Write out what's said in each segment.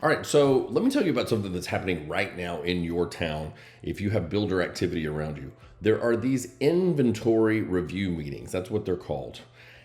All right, so let me tell you about something that's happening right now in your town if you have builder activity around you. There are these inventory review meetings. That's what they're called.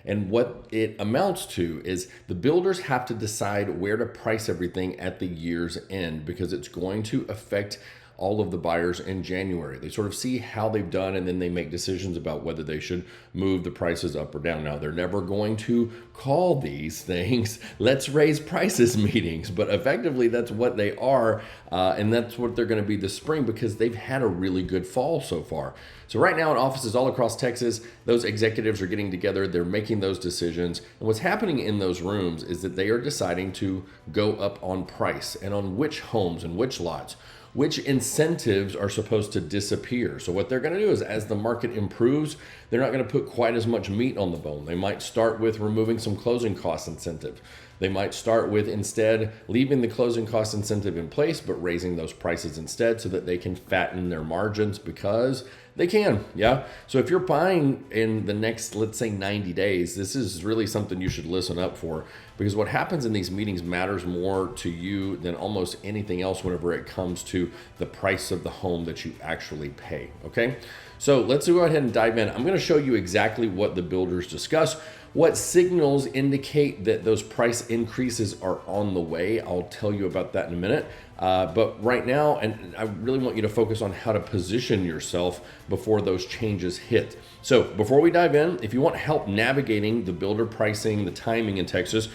And what it amounts to is the builders have to decide where to price everything at the year's end because it's going to affect all of the buyers in January. They sort of see how they've done and then they make decisions about whether they should move the prices up or down. Now, they're never going to call these things let's raise prices meetings, but effectively that's what they are. And that's what they're going to be this spring because they've had a really good fall so far. So right now in offices all across Texas, those executives are getting together, they're making those decisions. And what's happening in those rooms is that they are deciding to go up on price and on which homes and which lots, which incentives are supposed to disappear. So what they're going to do is as the market improves, they're not going to put quite as much meat on the bone. They might start with removing some closing cost incentive. They might start with instead leaving the closing cost incentive in place, but raising those prices instead so that they can fatten their margins because they can, yeah? So if you're buying in the next, let's say 90 days, this is really something you should listen up for because what happens in these meetings matters more to you than almost anything else whenever it comes to the price of the home that you actually pay, okay? So let's go ahead and dive in. I'm gonna show you exactly what the builders discuss, what signals indicate that those price increases are on the way. I'll tell you about that in a minute. But right now, and I really want you to focus on how to position yourself before those changes hit. So before we dive in, if you want help navigating the builder pricing, the timing in Texas,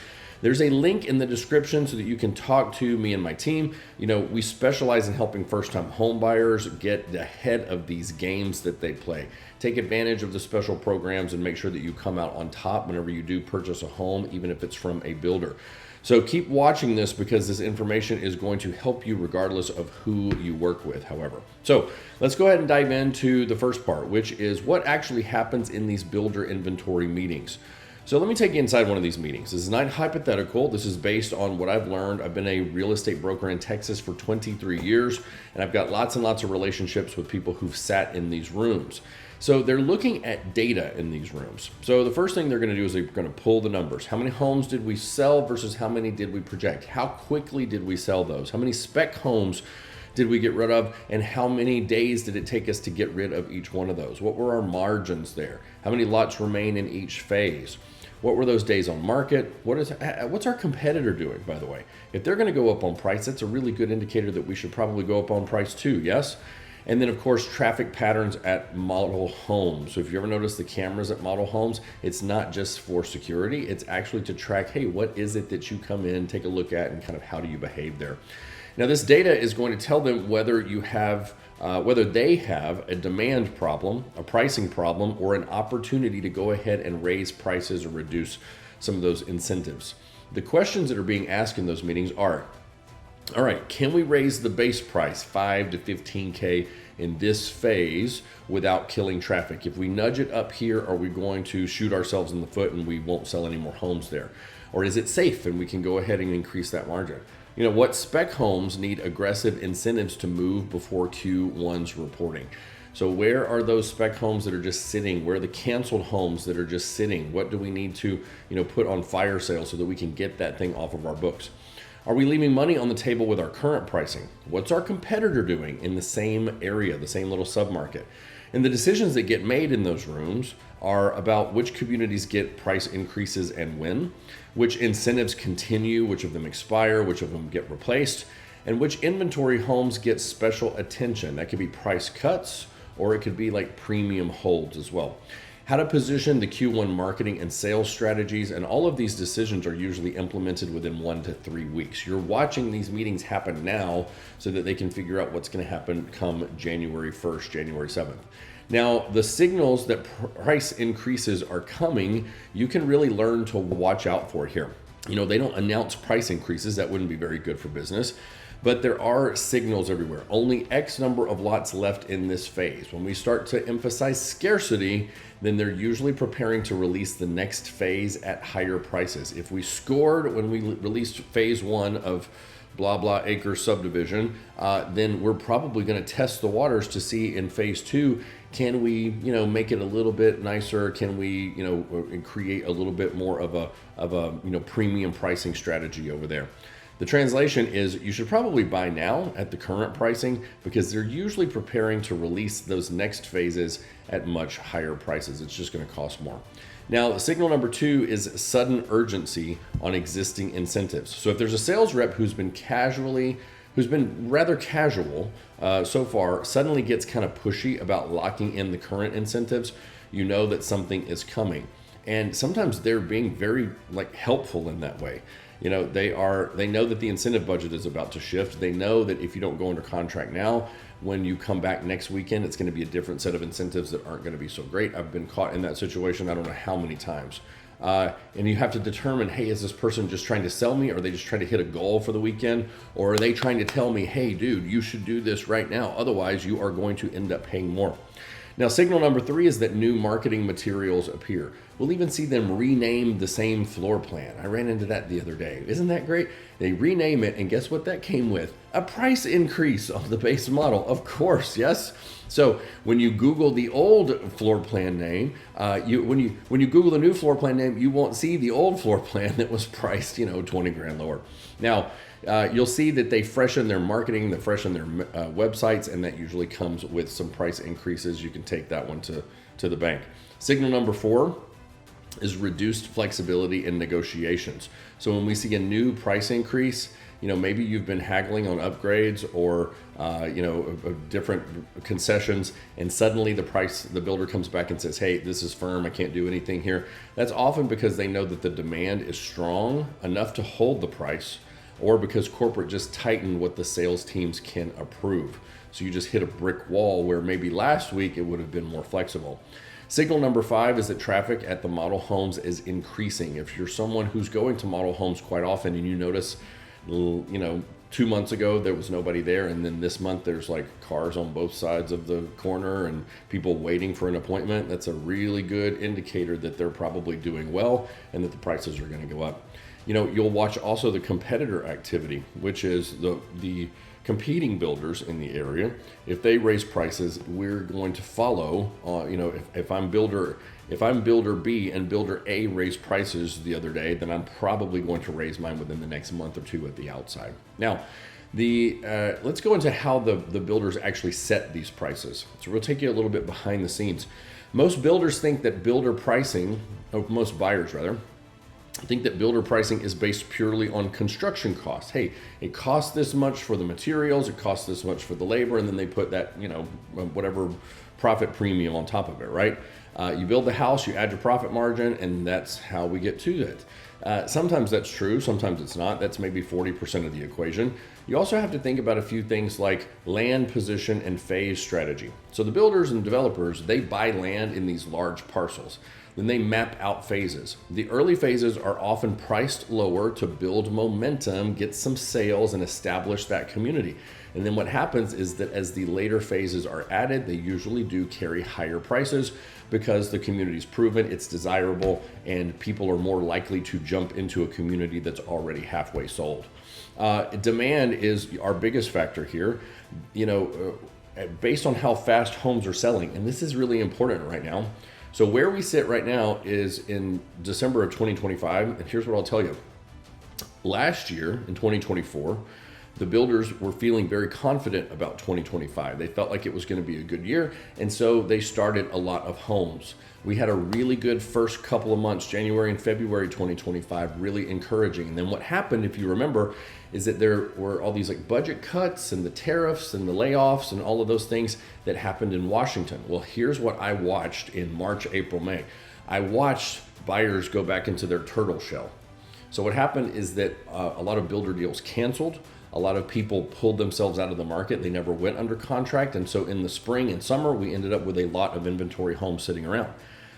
there's a link in the description so that you can talk to me and my team. You know, we specialize in helping first-time home buyers get ahead of these games that they play. Take advantage of the special programs and make sure that you come out on top whenever you do purchase a home, even if it's from a builder. So keep watching this because this information is going to help you regardless of who you work with, however. So let's go ahead and dive into the first part, which is what actually happens in these builder inventory meetings. So let me take you inside one of these meetings. This is not hypothetical. This is based on what I've learned. I've been a real estate broker in Texas for 23 years, and I've got lots and lots of relationships with people who've sat in these rooms. So they're looking at data in these rooms. So the first thing they're going to do is they're going to pull the numbers. How many homes did we sell versus how many did we project? How quickly did we sell those? How many spec homes did we get rid of? And how many days did it take us to get rid of each one of those? What were our margins there? How many lots remain in each phase? What were those days on market? What's our competitor doing, by the way? If they're going to go up on price, that's a really good indicator that we should probably go up on price too, yes? And then, of course, traffic patterns at model homes. So if you ever notice the cameras at model homes, it's not just for security. It's actually to track, hey, what is it that you come in, take a look at, and kind of how do you behave there? Now, this data is going to tell them whether they have a demand problem, a pricing problem, or an opportunity to go ahead and raise prices or reduce some of those incentives. The questions that are being asked in those meetings are, all right, can we raise the base price 5 to 15K in this phase without killing traffic? If we nudge it up here, are we going to shoot ourselves in the foot and we won't sell any more homes there? Or is it safe and we can go ahead and increase that margin? You know, what spec homes need aggressive incentives to move before Q1's reporting? So where are those spec homes that are just sitting? Where are the canceled homes that are just sitting? What do we need to, put on fire sale so that we can get that thing off of our books? Are we leaving money on the table with our current pricing? What's our competitor doing in the same area, the same little submarket? And the decisions that get made in those rooms are about which communities get price increases and when, which incentives continue, which of them expire, which of them get replaced, and which inventory homes get special attention. That could be price cuts, or it could be like premium holds as well. How to position the Q1 marketing and sales strategies, and all of these decisions are usually implemented within 1 to 3 weeks. You're watching these meetings happen now so that they can figure out what's going to happen come January 1st, January 7th. Now, the signals that price increases are coming, you can really learn to watch out for here. They don't announce price increases. That wouldn't be very good for business. But there are signals everywhere. Only X number of lots left in this phase. When we start to emphasize scarcity, then they're usually preparing to release the next phase at higher prices. If we scored when we released phase 1 of blah blah acre subdivision, then we're probably going to test the waters to see in phase 2, can we make it a little bit nicer? Can we create a little bit more of a premium pricing strategy over there? The translation is you should probably buy now at the current pricing because they're usually preparing to release those next phases at much higher prices. It's just going to cost more. Now, signal number 2 is sudden urgency on existing incentives. So if there's a sales rep who's been rather casual so far, suddenly gets kind of pushy about locking in the current incentives, you know that something is coming. And sometimes they're being very helpful in that way. You know, they know that the incentive budget is about to shift. They know that if you don't go under contract now, when you come back next weekend, it's going to be a different set of incentives that aren't going to be so great. I've been caught in that situation, I don't know how many times. And you have to determine, hey, is this person just trying to sell me? Or are they just trying to hit a goal for the weekend? Or are they trying to tell me, hey, dude, you should do this right now. Otherwise, you are going to end up paying more. Now, signal number 3 is that new marketing materials appear. We'll even see them rename the same floor plan. I ran into that the other day. Isn't that great? They rename it, and guess what that came with? A price increase on the base model. Of course, yes. So when you Google the old floor plan name, when you Google the new floor plan name, you won't see the old floor plan that was priced, 20 grand lower. Now, you'll see that they freshen their marketing, they freshen their websites, and that usually comes with some price increases. You can take that one to the bank. Signal number 4 is reduced flexibility in negotiations. So when we see a new price increase, maybe you've been haggling on upgrades or different concessions, and suddenly the builder comes back and says, hey, this is firm, I can't do anything here. That's often because they know that the demand is strong enough to hold the price, or because corporate just tightened what the sales teams can approve. So you just hit a brick wall where maybe last week it would have been more flexible. Signal number 5 is that traffic at the model homes is increasing. If you're someone who's going to model homes quite often and you notice, 2 months ago there was nobody there, and then this month there's cars on both sides of the corner and people waiting for an appointment, that's a really good indicator that they're probably doing well and that the prices are going to go up. You'll watch also the competitor activity, which is the competing builders in the area. If they raise prices, we're going to follow. If I'm builder B and builder A raised prices the other day, then I'm probably going to raise mine within the next month or two at the outside. Now, let's go into how the builders actually set these prices. So we'll take you a little bit behind the scenes. Most builders think that most buyers rather, think that builder pricing is based purely on construction costs. Hey, it costs this much for the materials, it costs this much for the labor, and then they put that, whatever profit premium on top of it, right? You build the house, you add your profit margin, and that's how we get to it. Sometimes that's true, sometimes it's not. That's maybe 40% of the equation. You also have to think about a few things like land position and phase strategy. So the builders and developers, they buy land in these large parcels. Then they map out phases. The early phases are often priced lower to build momentum, get some sales, and establish that community. And then what happens is that as the later phases are added, they usually do carry higher prices because the community's proven, it's desirable, and people are more likely to jump into a community that's already halfway sold. Demand is our biggest factor here. Based on how fast homes are selling, and this is really important right now. So where we sit right now is in December of 2025, and here's what I'll tell you. Last year, in 2024, the builders were feeling very confident about 2025. They felt like it was going to be a good year, and so they started a lot of homes. We had a really good first couple of months, January and February 2025, really encouraging. And then what happened, if you remember, is that there were all these budget cuts and the tariffs and the layoffs and all of those things that happened in Washington. Well, here's what I watched in March, April, May. I watched buyers go back into their turtle shell. So what happened is that a lot of builder deals canceled. A lot of people pulled themselves out of the market. They never went under contract. And so in the spring and summer, we ended up with a lot of inventory homes sitting around.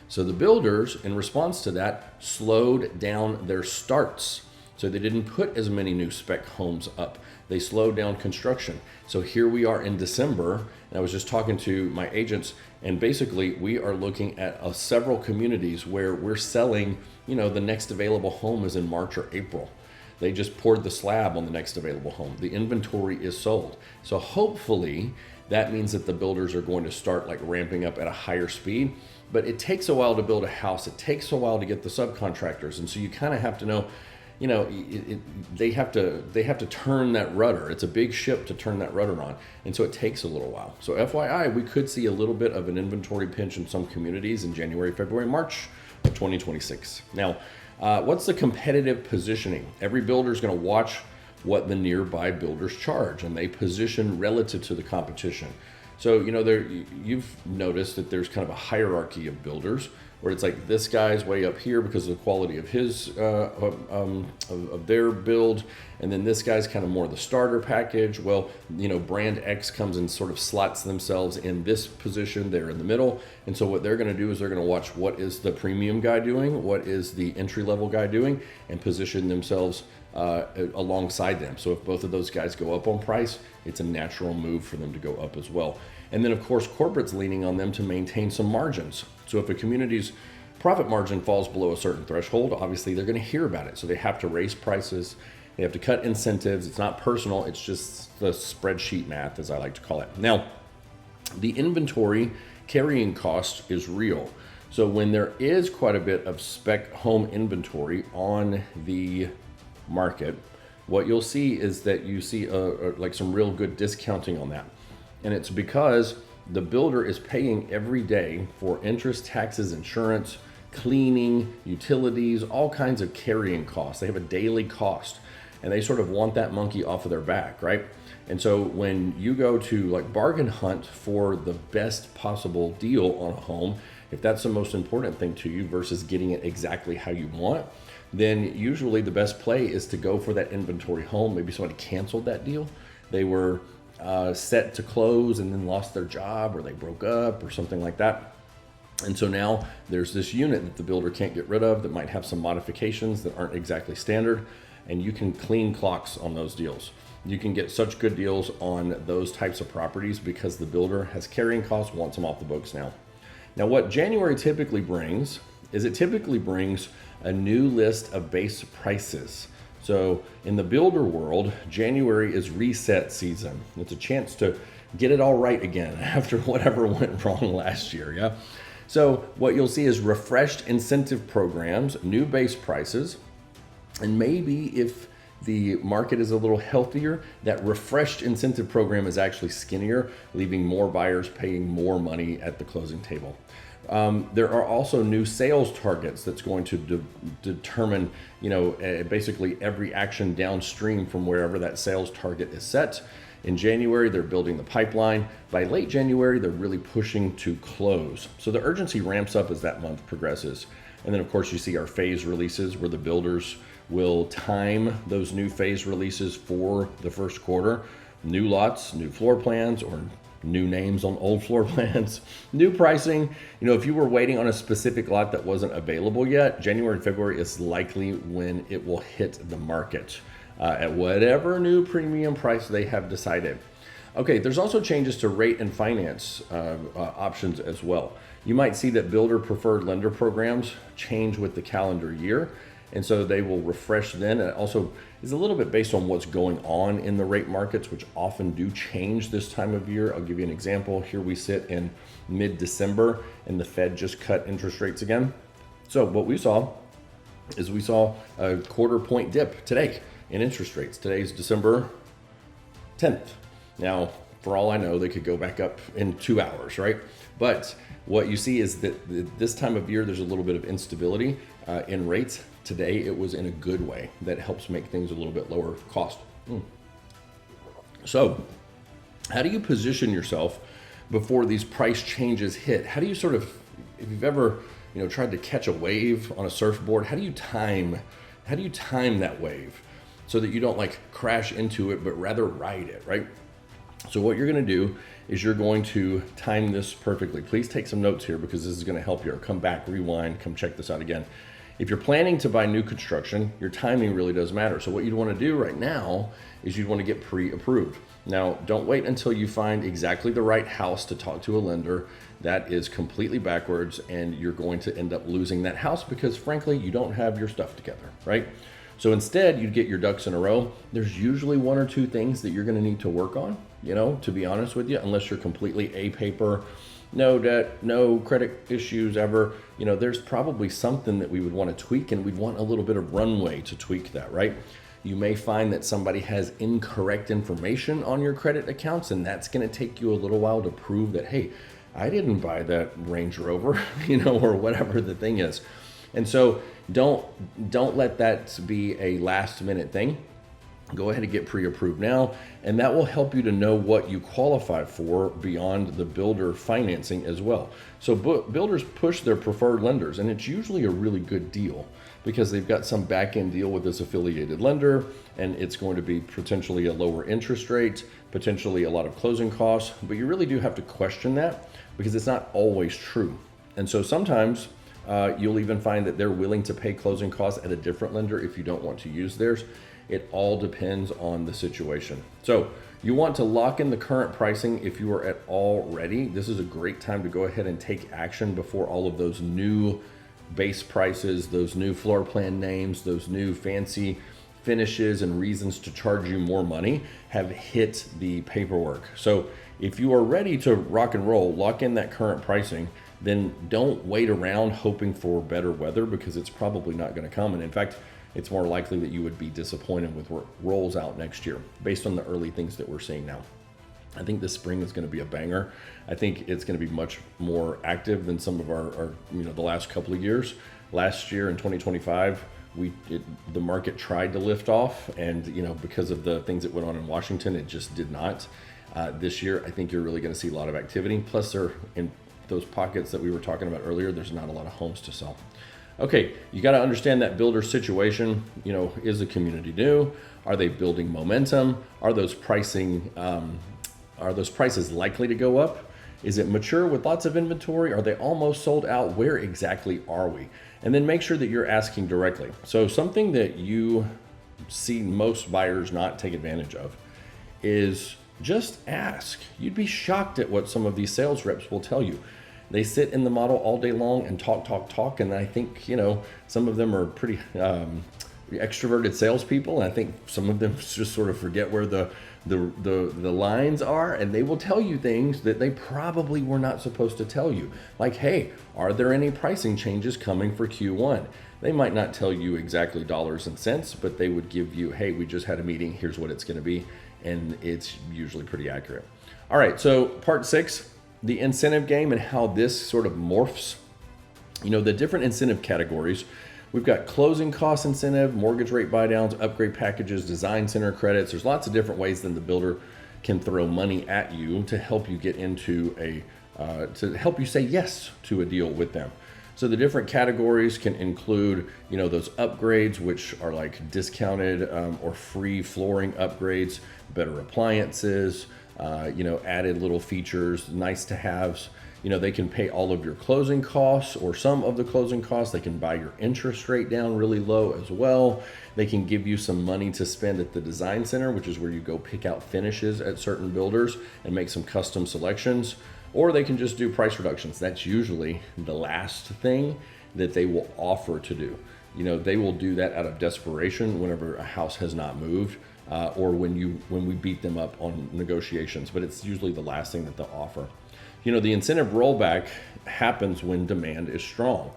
So the builders, in response to that, slowed down their starts. So they didn't put as many new spec homes up. They slowed down construction. So here we are in December, and I was just talking to my agents, and basically we are looking at several communities where we're selling, the next available home is in March or April. They just poured the slab on the next available home. The inventory is sold. So hopefully that means that the builders are going to start ramping up at a higher speed. But it takes a while to build a house. It takes a while to get the subcontractors. And so you kind of have to know, they have to turn that rudder. It's a big ship to turn that rudder on, and so it takes a little while. So FYI, we could see a little bit of an inventory pinch in some communities in January, February, March of 2026. Now, what's the competitive positioning? Every builder is going to watch what the nearby builders charge, and they position relative to the competition. So, you've noticed that there's kind of a hierarchy of builders where it's like this guy's way up here because of the quality of his of their build, and then this guy's kind of more the starter package. Well, brand X comes and sort of slots themselves in this position. They're in the middle, and so what they're going to do is they're going to watch what is the premium guy doing, what is the entry level guy doing, and position themselves alongside them. So if both of those guys go up on price, it's a natural move for them to go up as well. And then of course, corporate's leaning on them to maintain some margins. So if a community's profit margin falls below a certain threshold, obviously they're going to hear about it. So they have to raise prices, they have to cut incentives. It's not personal, it's just the spreadsheet math, as I like to call it. Now, the inventory carrying cost is real. So when there is quite a bit of spec home inventory on the market, what you'll see is that you see like some real good discounting on that. And it's because the builder is paying every day for interest, taxes, insurance, cleaning, utilities, all kinds of carrying costs. They have a daily cost, and they sort of want that monkey off of their back, right? And so when you go to like bargain hunt for the best possible deal on a home, if that's the most important thing to you versus getting it exactly how you want, then usually the best play is to go for that inventory home. Maybe somebody canceled that deal. They were set to close and then lost their job, or they broke up or something like that. And so now there's this unit that the builder can't get rid of that might have some modifications that aren't exactly standard, and you can clean clocks on those deals. You can get such good deals on those types of properties because the builder has carrying costs, wants them off the books now. Now, what January typically brings is it typically brings a new list of base prices. So in the builder world, January is reset season. It's a chance to get it all right again after whatever went wrong last year, yeah? So what you'll see is refreshed incentive programs, new base prices, and maybe if the market is a little healthier, that refreshed incentive program is actually skinnier, leaving more buyers paying more money at the closing table. There are also new sales targets that's going to determine, basically every action downstream from wherever that sales target is set. In January, they're building the pipeline. By late January, they're really pushing to close. So the urgency ramps up as that month progresses. And then of course you see our phase releases where the builders will time those new phase releases for the first quarter. New lots, new floor plans, or new names on old floor plans, new pricing. If you were waiting on a specific lot that wasn't available yet, January and February is likely when it will hit the market at whatever new premium price they have decided. Okay, there's also changes to rate and finance options as well. You might see that builder preferred lender programs change with the calendar year, and so they will refresh then. And it also is a little bit based on what's going on in the rate markets, which often do change this time of year. I'll give you an example. Here we sit in mid-December, and the Fed just cut interest rates again. So what we saw is a quarter point dip today in interest rates. Today's December 10th. Now, for all I know, they could go back up in 2 hours, right? But what you see is that this time of year, there's a little bit of instability in rates. Today, it was in a good way that helps make things a little bit lower cost. So how do you position yourself before these price changes hit? How do you sort of, if you've ever tried to catch a wave on a surfboard, how do you time that wave so that you don't like crash into it, but rather ride it, right? So what you're going to do is you're going to time this perfectly. Please take some notes here because this is going to help you. Or come back, rewind, come check this out again. If you're planning to buy new construction, your timing really does matter. So what you'd want to do right now is you'd want to get pre-approved. Now, don't wait until you find exactly the right house to talk to a lender. That is completely backwards, and you're going to end up losing that house because frankly, you don't have your stuff together, right? So instead, you'd get your ducks in a row. There's usually one or two things that you're going to need to work on, to be honest with you, unless you're completely A paper, no debt, no credit issues ever, there's probably something that we would want to tweak, and we'd want a little bit of runway to tweak that, right? You may find that somebody has incorrect information on your credit accounts, and that's going to take you a little while to prove that, hey, I didn't buy that Range Rover, or whatever the thing is. And so don't let that be a last minute thing. Go ahead and get pre-approved now, and that will help you to know what you qualify for beyond the builder financing as well. So builders push their preferred lenders, and it's usually a really good deal because they've got some back-end deal with this affiliated lender, and it's going to be potentially a lower interest rate, potentially a lot of closing costs, but you really do have to question that because it's not always true. And so sometimes you'll even find that they're willing to pay closing costs at a different lender if you don't want to use theirs. It all depends on the situation. So you want to lock in the current pricing if you are at all ready. This is a great time to go ahead and take action before all of those new base prices, those new floor plan names, those new fancy finishes and reasons to charge you more money have hit the paperwork. So if you are ready to rock and roll, lock in that current pricing, then don't wait around hoping for better weather because it's probably not going to come. And in fact, it's more likely that you would be disappointed with what rolls out next year based on the early things that we're seeing now. I think this spring is going to be a banger. I think it's going to be much more active than some of our the last couple of years. Last year in 2025, the market tried to lift off, and because of the things that went on in Washington, it just did not. This year, I think you're really going to see a lot of activity. Plus, they're in those pockets that we were talking about earlier. There's not a lot of homes to sell. Okay, you got to understand that builder situation. Is the community new? Are they building momentum? Are those prices likely to go up? Is it mature with lots of inventory? Are they almost sold out? Where exactly are we? And then make sure that you're asking directly. So something that you see most buyers not take advantage of is just ask. You'd be shocked at what some of these sales reps will tell you. They sit in the model all day long and talk. And I think, some of them are pretty extroverted salespeople. And I think some of them just sort of forget where the lines are, and they will tell you things that they probably were not supposed to tell you. Like, hey, are there any pricing changes coming for Q1? They might not tell you exactly dollars and cents, but they would give you, hey, we just had a meeting, here's what it's going to be. And it's usually pretty accurate. All right, so part 6, the incentive game and how this sort of morphs. The different incentive categories. We've got closing cost incentive, mortgage rate buy downs, upgrade packages, design center credits. There's lots of different ways that the builder can throw money at you to help you get into to help you say yes to a deal with them. So the different categories can include, those upgrades, which are like discounted or free flooring upgrades, better appliances, added little features, nice to haves. They can pay all of your closing costs or some of the closing costs. They can buy your interest rate down really low as well. They can give you some money to spend at the design center, which is where you go pick out finishes at certain builders and make some custom selections. Or they can just do price reductions. That's usually the last thing that they will offer to do. They will do that out of desperation whenever a house has not moved or when we beat them up on negotiations, but it's usually the last thing that they'll offer. The incentive rollback happens when demand is strong.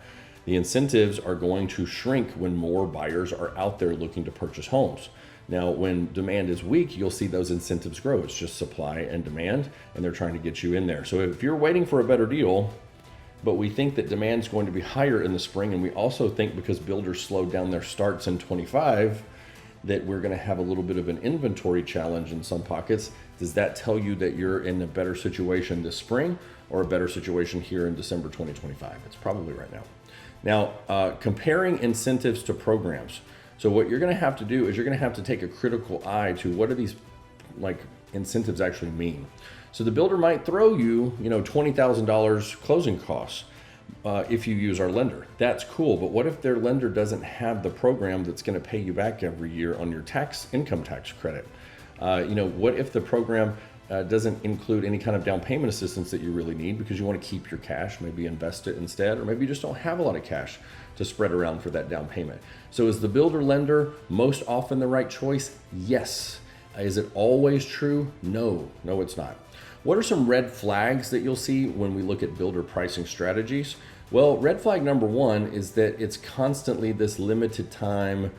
The incentives are going to shrink when more buyers are out there looking to purchase homes. Now, when demand is weak, you'll see those incentives grow. It's just supply and demand, and they're trying to get you in there. So if you're waiting for a better deal, but we think that demand is going to be higher in the spring, and we also think because builders slowed down their starts in 25, that we're going to have a little bit of an inventory challenge in some pockets. Does that tell you that you're in a better situation this spring or a better situation here in December 2025? It's probably right now. Now, comparing incentives to programs. So what you're going to have to do is you're going to have to take a critical eye to what do these incentives actually mean. So the builder might throw you, $20,000 closing costs if you use our lender. That's cool, but what if their lender doesn't have the program that's going to pay you back every year on your income tax credit? What if the program doesn't include any kind of down payment assistance that you really need because you want to keep your cash, maybe invest it instead, or maybe you just don't have a lot of cash to spread around for that down payment. So is the builder lender most often the right choice? Yes. Is it always true? No, it's not. What are some red flags that you'll see when we look at builder pricing strategies? Well, red flag number one is that it's constantly this limited time,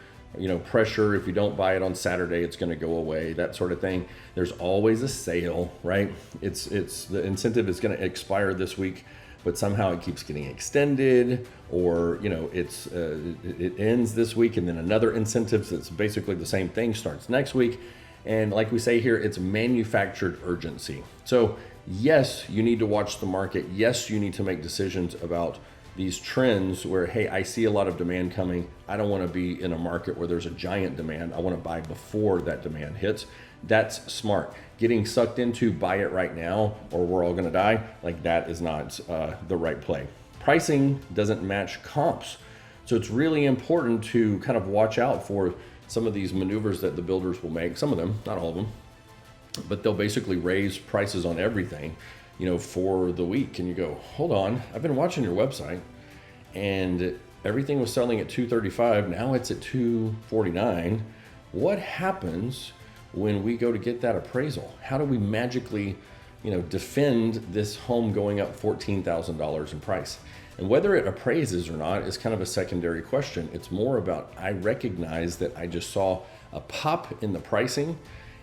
pressure. If you don't buy it on Saturday, it's going to go away, that sort of thing. There's always a sale, right? It's the incentive is going to expire this week, but somehow it keeps getting extended, or it ends this week, and then another incentive that's basically the same thing starts next week. And like we say here, it's manufactured urgency. So yes, you need to watch the market. Yes, you need to make decisions about these trends where, hey, I see a lot of demand coming. I don't want to be in a market where there's a giant demand. I want to buy before that demand hits. That's smart. Getting sucked into buy it right now or we're all going to die, like that is not the right play. Pricing doesn't match comps. So it's really important to kind of watch out for some of these maneuvers that the builders will make. Some of them, not all of them, but they'll basically raise prices on everything, for the week. And you go, hold on, I've been watching your website and everything was selling at $235. Now it's at $249. What happens when we go to get that appraisal? How do we magically, defend this home going up $14,000 in price? And whether it appraises or not is kind of a secondary question. It's more about, I recognize that I just saw a pop in the pricing.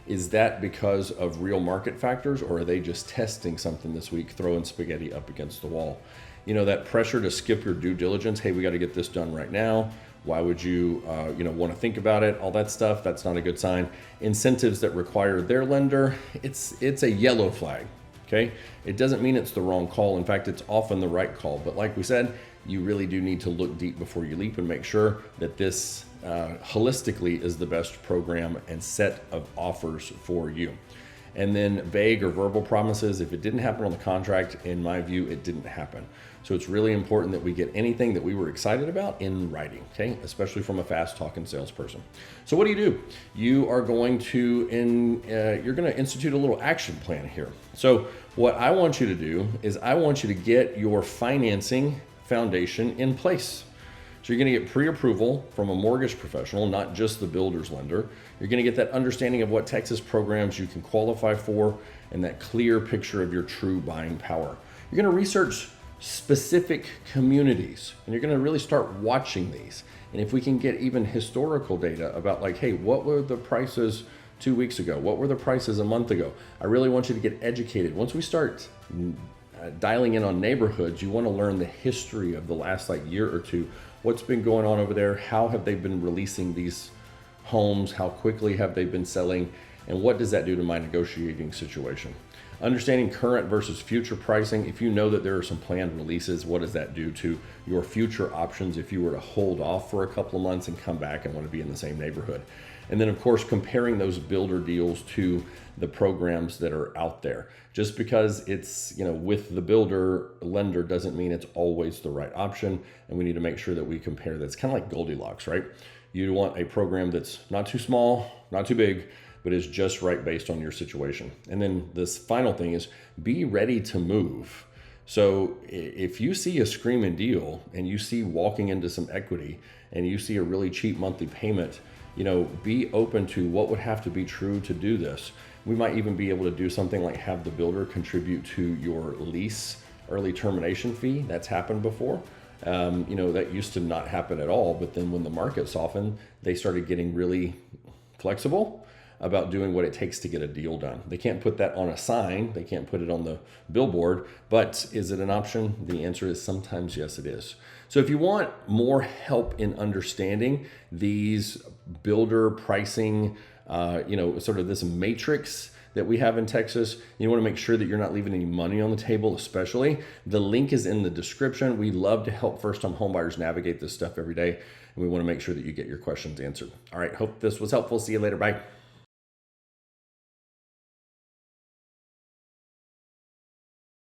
Is that because of real market factors, or are they just testing something this week, throwing spaghetti up against the wall? That pressure to skip your due diligence. Hey, we got to get this done right now. Why would you, want to think about it? All that stuff, that's not a good sign. Incentives that require their lender, it's a yellow flag. Okay, it doesn't mean it's the wrong call. In fact, it's often the right call. But like we said, you really do need to look deep before you leap and make sure that this holistically is the best program and set of offers for you. And then vague or verbal promises, if it didn't happen on the contract, in my view, it didn't happen. So it's really important that we get anything that we were excited about in writing, okay? Especially from a fast talking salesperson. So what do? You are going to, you're going to institute a little action plan here. So what I want you to do is I want you to get your financing foundation in place. So you're going to get pre-approval from a mortgage professional, not just the builder's lender. You're going to get that understanding of what Texas programs you can qualify for and that clear picture of your true buying power. You're going to research specific communities and you're going to really start watching these. And if we can get even historical data about like, hey, what were the prices 2 weeks ago? What were the prices a month ago? I really want you to get educated. Once we start dialing in on neighborhoods, you want to learn the history of the last year or two. What's been going on over there? How have they been releasing these homes? How quickly have they been selling? And what does that do to my negotiating situation? Understanding current versus future pricing. If you know that there are some planned releases, what does that do to your future options if you were to hold off for a couple of months and come back and want to be in the same neighborhood? And then of course, comparing those builder deals to the programs that are out there. Just because it's, with the builder lender doesn't mean it's always the right option. And we need to make sure that we compare that. It's kind of like Goldilocks, right? You want a program that's not too small, not too big, but is just right based on your situation. And then this final thing is be ready to move. So if you see a screaming deal and you see walking into some equity and you see a really cheap monthly payment, be open to what would have to be true to do this. We might even be able to do something like have the builder contribute to your lease early termination fee. That's happened before. That used to not happen at all. But then when the market softened, they started getting really flexible about doing what it takes to get a deal done. They can't put that on a sign. They can't put it on the billboard, but is it an option? The answer is sometimes yes, it is. So if you want more help in understanding these builder pricing, sort of this matrix that we have in Texas, you want to make sure that you're not leaving any money on the table, especially. The link is in the description. We love to help first-time homebuyers navigate this stuff every day, and we want to make sure that you get your questions answered. All right, hope this was helpful. See you later. Bye.